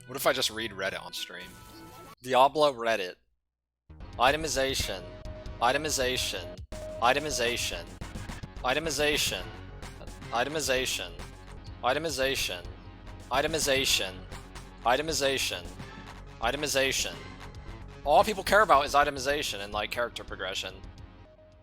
What if I just read Reddit on stream? Diablo Reddit. Itemization. Itemization. Itemization. Itemization. Itemization. Itemization. Itemization. Itemization. Itemization. All people care about is itemization and like character progression.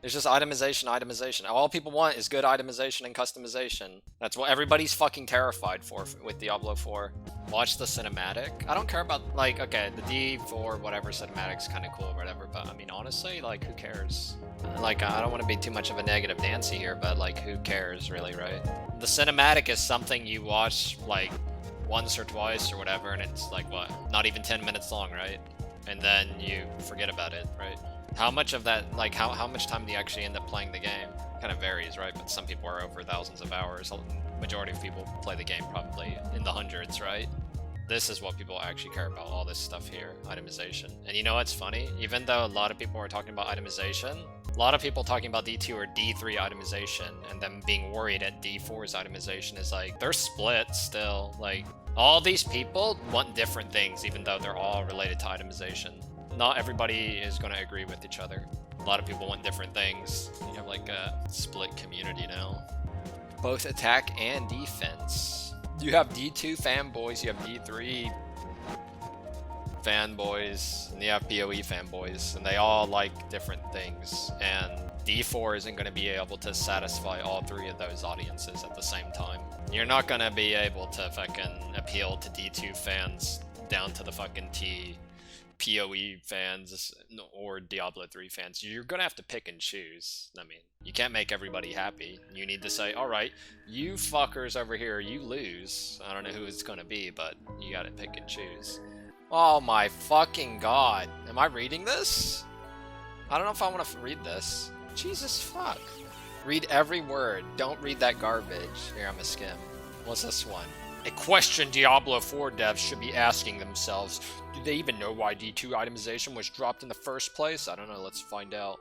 It's just itemization, itemization. All people want is good itemization and customization. That's what everybody's fucking terrified for with Diablo 4. Watch the cinematic. I don't care about, like, okay, the D4 whatever cinematic's kind of cool or whatever, but I mean, honestly, like, who cares? Like, I don't want to be too much of a negative Nancy here, but like, who cares really, right? The cinematic is something you watch, like, once or twice or whatever, and it's like, what, not even 10 minutes long, right? And then you forget about it, right? How much of that, like, how much time do you actually end up playing the game? Kind of varies, right? But some people are over thousands of hours. Majority of people play the game probably in the hundreds, right? This is what people actually care about, all this stuff here, itemization. And you know what's funny? Even though a lot of people are talking about itemization, a lot of people talking about D2 or D3 itemization, and them being worried at D4's itemization is like, they're split still. Like, all these people want different things, even though they're all related to itemization. Not everybody is going to agree with each other. A lot of people want different things. You have like a split community now. Both attack and defense. You have D2 fanboys, you have D3 fanboys, and you have PoE fanboys, and they all like different things. And D4 isn't going to be able to satisfy all three of those audiences at the same time. You're not going to be able to fucking appeal to D2 fans down to the fucking T. PoE fans or Diablo 3 fans. You're gonna have to pick and choose. I mean, you can't make everybody happy. You need to say, alright, you fuckers over here, you lose. I don't know who it's gonna be, but you gotta pick and choose. Oh my fucking god. Am I reading this? I don't know if I want to read this. Jesus fuck. Read every word. Don't read that garbage. Here, I'm gonna skim. What's this one? A question Diablo 4 devs should be asking themselves. Do they even know why D2 itemization was dropped in the first place? I don't know, let's find out.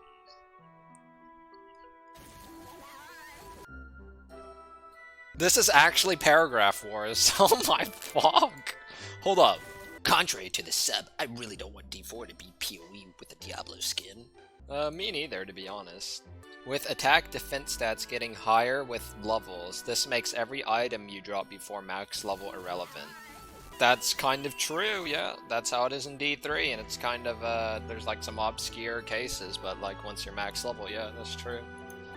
This is actually paragraph wars. Oh my fuck. Hold up. Contrary to the sub, I really don't want D4 to be PoE with a Diablo skin. Me neither, to be honest. With attack defense stats getting higher with levels, this makes every item you drop before max level irrelevant. That's kind of true, yeah. That's how it is in D3, and it's kind of, there's like some obscure cases, but like once you're max level, yeah, that's true.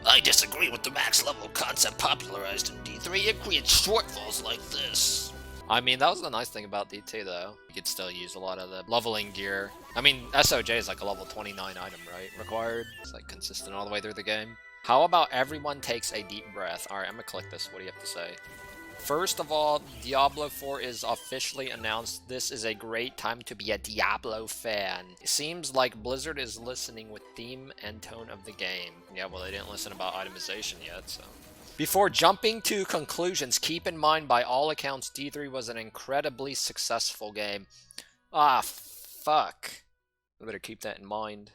I disagree with the max level concept popularized in D3. It creates shortfalls like this. I mean, that was the nice thing about D2, though. You could still use a lot of the leveling gear. I mean, SOJ is like a level 29 item, right? Required. It's like consistent all the way through the game. How about everyone takes a deep breath? Alright, I'm gonna click this. What do you have to say? First of all, Diablo 4 is officially announced. This is a great time to be a Diablo fan. It seems like Blizzard is listening with theme and tone of the game. Yeah, well, they didn't listen about itemization yet, so... Before jumping to conclusions, keep in mind, by all accounts, D3 was an incredibly successful game. Ah, fuck. I better keep that in mind.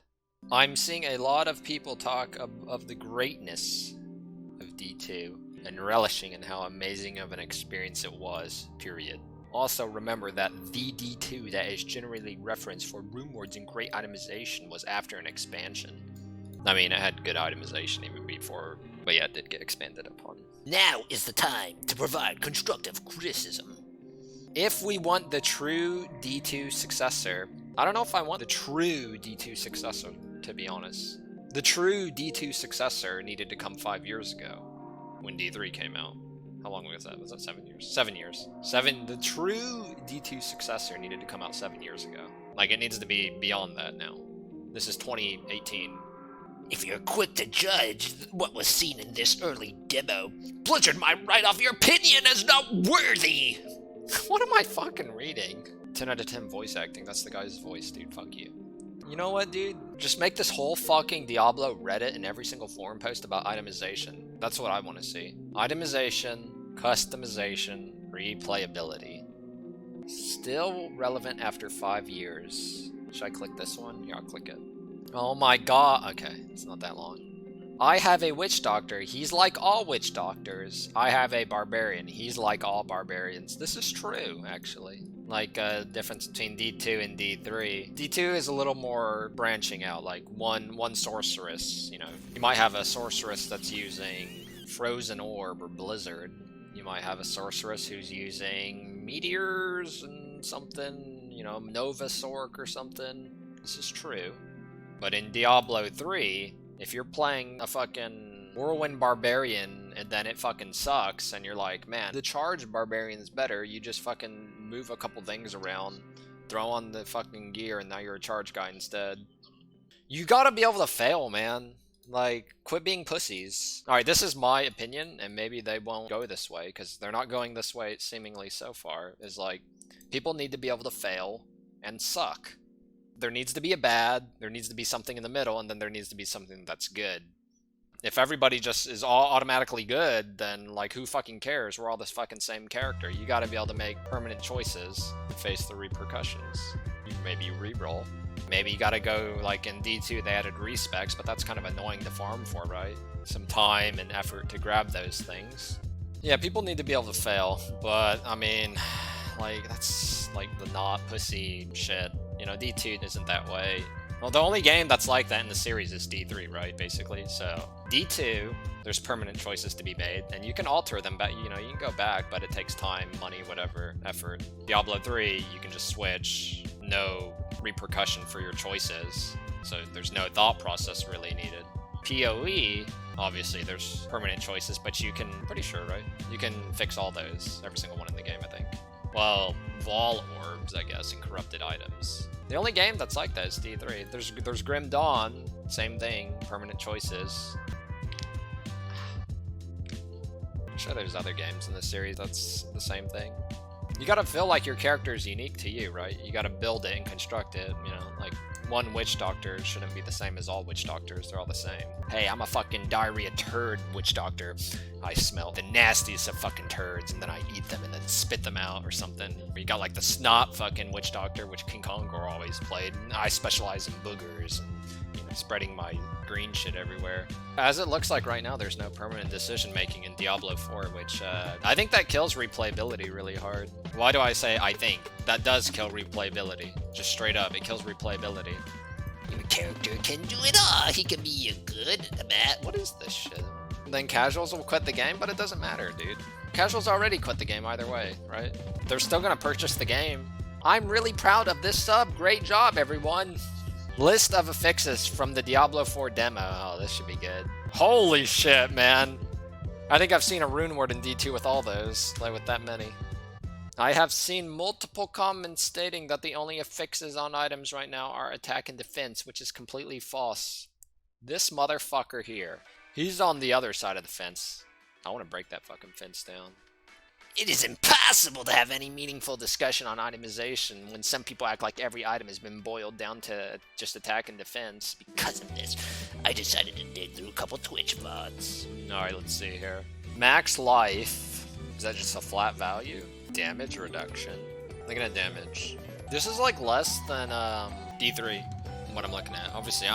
I'm seeing a lot of people talk of the greatness of D2 and relishing in how amazing of an experience it was, period. Also remember that the D2 that is generally referenced for rune wards and great itemization was after an expansion. I mean, it had good itemization even before, but yeah, it did get expanded upon. Now is the time to provide constructive criticism. If we want the true D2 successor, I don't know if I want the true D2 successor, to be honest. The true D2 successor needed to come 5 years ago, when D3 came out. How long was that? Was that 7 years? 7 years. The true D2 successor needed to come out 7 years ago. Like, it needs to be beyond that now. This is 2018. If you're quick to judge what was seen in this early demo, Blizzard might write off your opinion as not worthy! What am I fucking reading? 10 out of 10 voice acting, that's the guy's voice, dude, fuck you. You know what, dude? Just make this whole fucking Diablo Reddit and every single forum post about itemization. That's what I want to see. Itemization, customization, replayability. Still relevant after 5 years. Should I click this one? Yeah, I'll click it. Oh my god. Okay, it's not that long. I have a witch doctor. He's like all witch doctors. I have a barbarian. He's like all barbarians. This is true, actually. Like, difference between D2 and D3. D2 is a little more branching out, like one sorceress, you know. You might have a sorceress that's using Frozen Orb or Blizzard. You might have a sorceress who's using meteors and something, you know, Nova Sork or something. This is true. But in Diablo 3, if you're playing a fucking Whirlwind Barbarian and then it fucking sucks and you're like, man, the Charged Barbarian's better, you just fucking move a couple things around, throw on the fucking gear, and now you're a Charge guy instead. You gotta be able to fail, man. Like, quit being pussies. Alright, this is my opinion, and maybe they won't go this way, because they're not going this way seemingly so far, is like, people need to be able to fail and suck. There needs to be a bad, there needs to be something in the middle, and then there needs to be something that's good. If everybody just is all automatically good, then, like, who fucking cares? We're all this fucking same character. You gotta be able to make permanent choices and face the repercussions. Maybe reroll. Maybe you gotta go, like, in D2 they added respecs, but that's kind of annoying to farm for, right? Some time and effort to grab those things. Yeah, people need to be able to fail, but, I mean, like, that's, like, the not pussy shit. You know, D2 isn't that way. Well, the only game that's like that in the series is D3, right, basically? So, D2, there's permanent choices to be made, and you can alter them back, you know, you can go back, but it takes time, money, whatever, effort. Diablo 3, you can just switch, no repercussion for your choices, so there's no thought process really needed. PoE, obviously there's permanent choices, but you can, pretty sure, right? You can fix all those, every single one in the game, I think. Well, Vol Orbs, I guess, and corrupted items. The only game that's like that is D3. There's Grim Dawn, same thing, permanent choices. I'm sure there's other games in this series that's the same thing. You gotta feel like your character is unique to you, right? You gotta build it and construct it, you know, like one witch doctor shouldn't be the same as all witch doctors, they're all the same. Hey, I'm a fucking diarrhea turd witch doctor. I smell the nastiest of fucking turds and then I eat them and then spit them out or something. Or you got like the snot fucking witch doctor, which King Kongor always played. And I specialize in boogers and, you know, spreading my green shit everywhere. As it looks like right now, there's no permanent decision making in Diablo 4, which I think that kills replayability really hard. Why do I say I think? That does kill replayability. Just straight up, it kills replayability. Your character can do it all. He can be a good, a bad. What is this shit? Then casuals will quit the game, but it doesn't matter, dude. Casuals already quit the game either way, right? They're still gonna purchase the game. I'm really proud of this sub. Great job, everyone. List of affixes from the Diablo 4 demo. Oh, this should be good. Holy shit, man. I think I've seen a rune word in D2 with all those, like with that many. I have seen multiple comments stating that the only affixes on items right now are attack and defense, which is completely false. This motherfucker here. He's on the other side of the fence. I want to break that fucking fence down. It is impossible to have any meaningful discussion on itemization when some people act like every item has been boiled down to just attack and defense. Because of this, I decided to dig through a couple Twitch VODs. Alright, let's see here. Max life. Is that just a flat value? Damage reduction. Looking at damage. This is like less than D3, what I'm looking at. Obviously,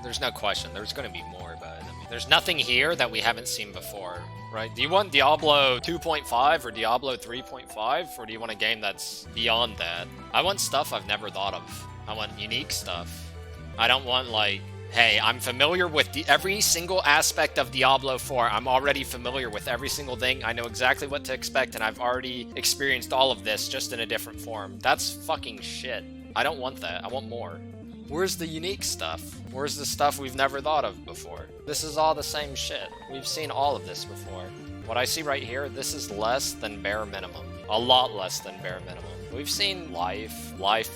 there's no question. There's going to be more, but I mean, there's nothing here that we haven't seen before, right? Do you want Diablo 2.5 or Diablo 3.5, or do you want a game that's beyond that? I want stuff I've never thought of. I want unique stuff. I don't want, like, hey, I'm familiar with every single aspect of Diablo 4. I'm already familiar with every single thing. I know exactly what to expect, and I've already experienced all of this just in a different form. That's fucking shit. I don't want that. I want more. Where's the unique stuff? Where's the stuff we've never thought of before? This is all the same shit. We've seen all of this before. What I see right here, this is less than bare minimum. A lot less than bare minimum. We've seen life,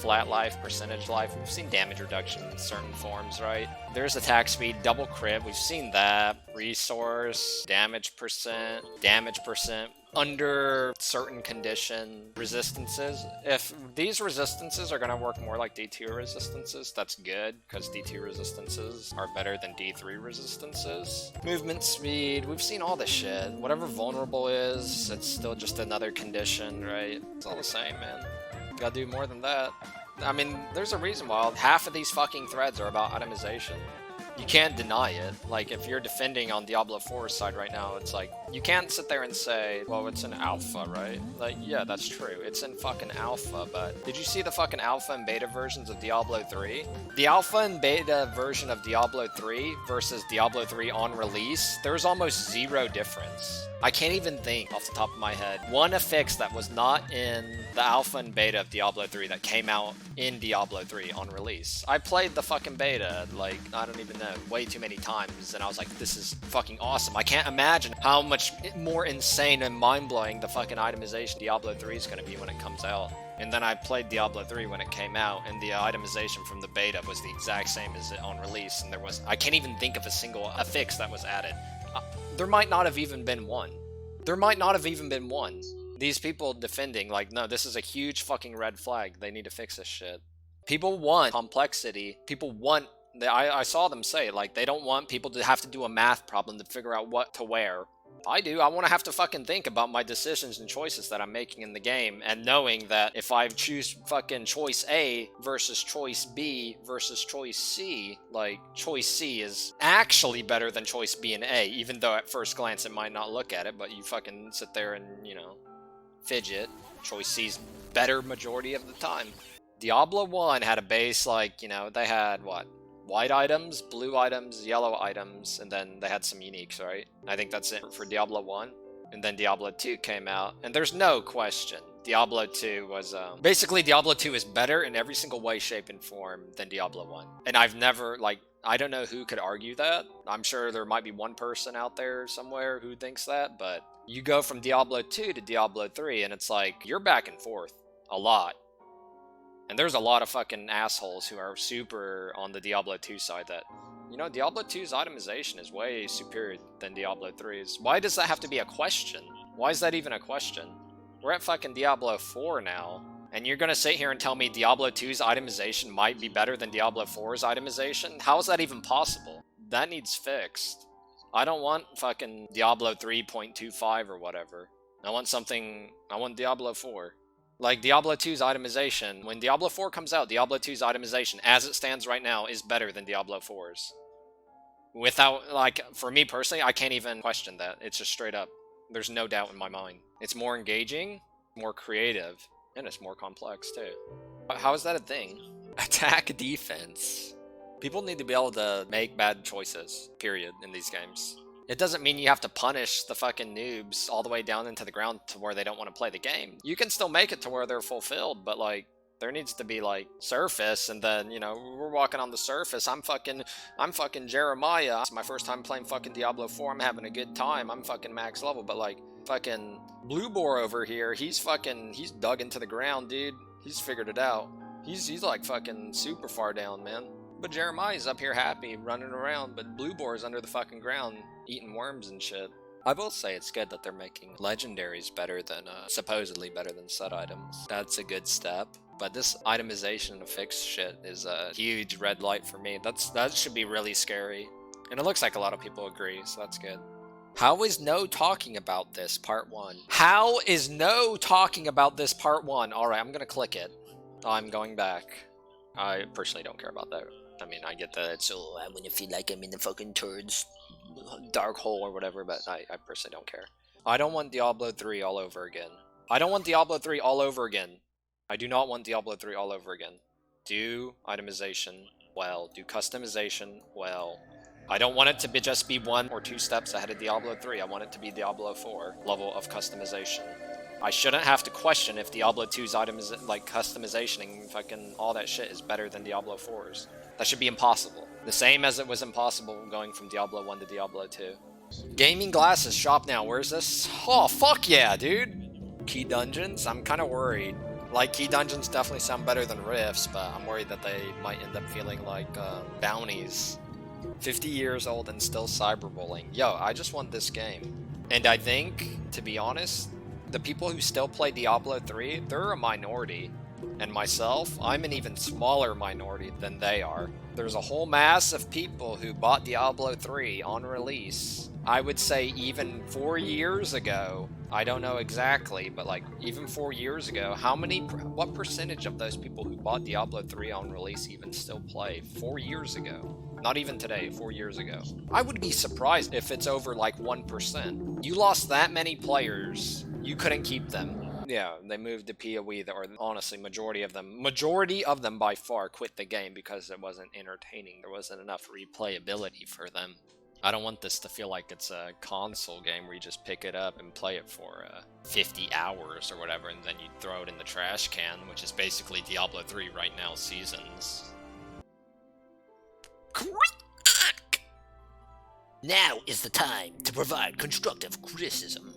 flat life, percentage life. We've seen damage reduction in certain forms, right? There's attack speed, double crit. We've seen that. Resource, damage percent, under certain condition, resistances. If these resistances are going to work more like D2 resistances, that's good, because D2 resistances are better than D3 resistances. Movement speed, we've seen all this shit. Whatever vulnerable is, it's still just another condition, right? It's all the same, man. Gotta do more than that. I mean, there's a reason why half of these fucking threads are about itemization. You can't deny it. Like, if you're defending on Diablo 4's side right now, it's like, you can't sit there and say, well, it's an alpha, right? Like, yeah, that's true. It's in fucking alpha, but did you see the fucking alpha and beta versions of Diablo 3? The alpha and beta version of Diablo 3 versus Diablo 3 on release, there's almost zero difference. I can't even think off the top of my head one affix that was not in the alpha and beta of Diablo 3 that came out in Diablo 3 on release. I played the fucking beta, like, I don't even know, way too many times, and I was like, this is fucking awesome. I can't imagine how much more insane and mind-blowing the fucking itemization Diablo 3 is going to be when it comes out. And then I played Diablo 3 when it came out, and the itemization from the beta was the exact same as it on release, and I can't even think of a single affix that was added. There might not have even been one. There might not have even been one. These people defending, like, no, this is a huge fucking red flag. They need to fix this shit. People want complexity. People want... I saw them say, like, they don't want people to have to do a math problem to figure out what to wear. I do. I want to have to fucking think about my decisions and choices that I'm making in the game, and knowing that if I choose fucking choice A versus choice B versus choice C, like, choice C is actually better than choice B and A, even though at first glance it might not look at it, but you fucking sit there and, you know, fidget. Choice C's better majority of the time. Diablo 1 had a base, like, you know, they had, what? White items, blue items, yellow items, and then they had some uniques, right? I think that's it for Diablo 1. And then Diablo 2 came out, and there's no question. Diablo 2 was, basically Diablo 2 is better in every single way, shape, and form than Diablo 1. And I've never, like, I don't know who could argue that. I'm sure there might be one person out there somewhere who thinks that, but you go from Diablo 2 to Diablo 3, and it's like, you're back and forth a lot. And there's a lot of fucking assholes who are super on the Diablo 2 side that, you know, Diablo 2's itemization is way superior than Diablo 3's. Why does that have to be a question? Why is that even a question? We're at fucking Diablo 4 now, and you're gonna sit here and tell me Diablo 2's itemization might be better than Diablo 4's itemization? How is that even possible? That needs fixed. I don't want fucking Diablo 3.25 or whatever. I want Diablo 4. Like, Diablo 2's itemization, when Diablo 4 comes out, Diablo 2's itemization, as it stands right now, is better than Diablo 4's. Without, like, for me personally, I can't even question that. It's just straight up. There's no doubt in my mind. It's more engaging, more creative, and it's more complex, too. How is that a thing? Attack defense. People need to be able to make bad choices, period, in these games. It doesn't mean you have to punish the fucking noobs all the way down into the ground to where they don't want to play the game. You can still make it to where they're fulfilled, but, like, there needs to be, like, surface, and then, you know, we're walking on the surface. I'm fucking Jeremiah. It's my first time playing fucking Diablo 4. I'm having a good time. I'm fucking max level, but, like, fucking Blue Boar over here, he's dug into the ground, dude. He's figured it out. He's like fucking super far down, man. But Jeremiah's up here happy, running around, but Blue Boar's under the fucking ground, eating worms and shit. I will say it's good that they're making legendaries better than, supposedly better than set items. That's a good step. But this itemization and fix shit is a huge red light for me. That should be really scary. And it looks like a lot of people agree, so that's good. How is no talking about this, part 1? How is no talking about this, part 1? Alright, I'm gonna click it. I'm going back. I personally don't care about that. I mean, I get that it's, oh, I'm gonna feel like I'm in the fucking turds dark hole or whatever, but I personally don't care. I don't want Diablo 3 all over again. I don't want Diablo 3 all over again. I do not want Diablo 3 all over again. Do itemization well. Do customization well. I don't want it to just be 1 or 2 steps ahead of Diablo 3. I want it to be Diablo 4 level of customization. I shouldn't have to question if Diablo 2's customization and fucking all that shit is better than Diablo 4's. That should be impossible. The same as it was impossible going from Diablo 1 to Diablo 2. Gaming glasses, shop now. Where's this? Oh, fuck yeah, dude! Key dungeons? I'm kind of worried. Like, key dungeons definitely sound better than rifts, but I'm worried that they might end up feeling like bounties. 50 years old and still cyberbullying. Yo, I just want this game. And I think, to be honest, the people who still play Diablo 3, they're a minority. And myself, I'm an even smaller minority than they are. There's a whole mass of people who bought Diablo 3 on release. I would say even 4 years ago, I don't know exactly, but like even 4 years ago, what percentage of those people who bought Diablo 3 on release even still play 4 years ago? Not even today, 4 years ago. I would be surprised if it's over like 1%. You lost that many players, you couldn't keep them. Yeah, they moved to PoE, or honestly, majority of them by far quit the game because it wasn't entertaining. There wasn't enough replayability for them. I don't want this to feel like it's a console game where you just pick it up and play it for 50 hours or whatever, and then you throw it in the trash can, which is basically Diablo 3 right now, seasons. Now is the time to provide constructive criticism.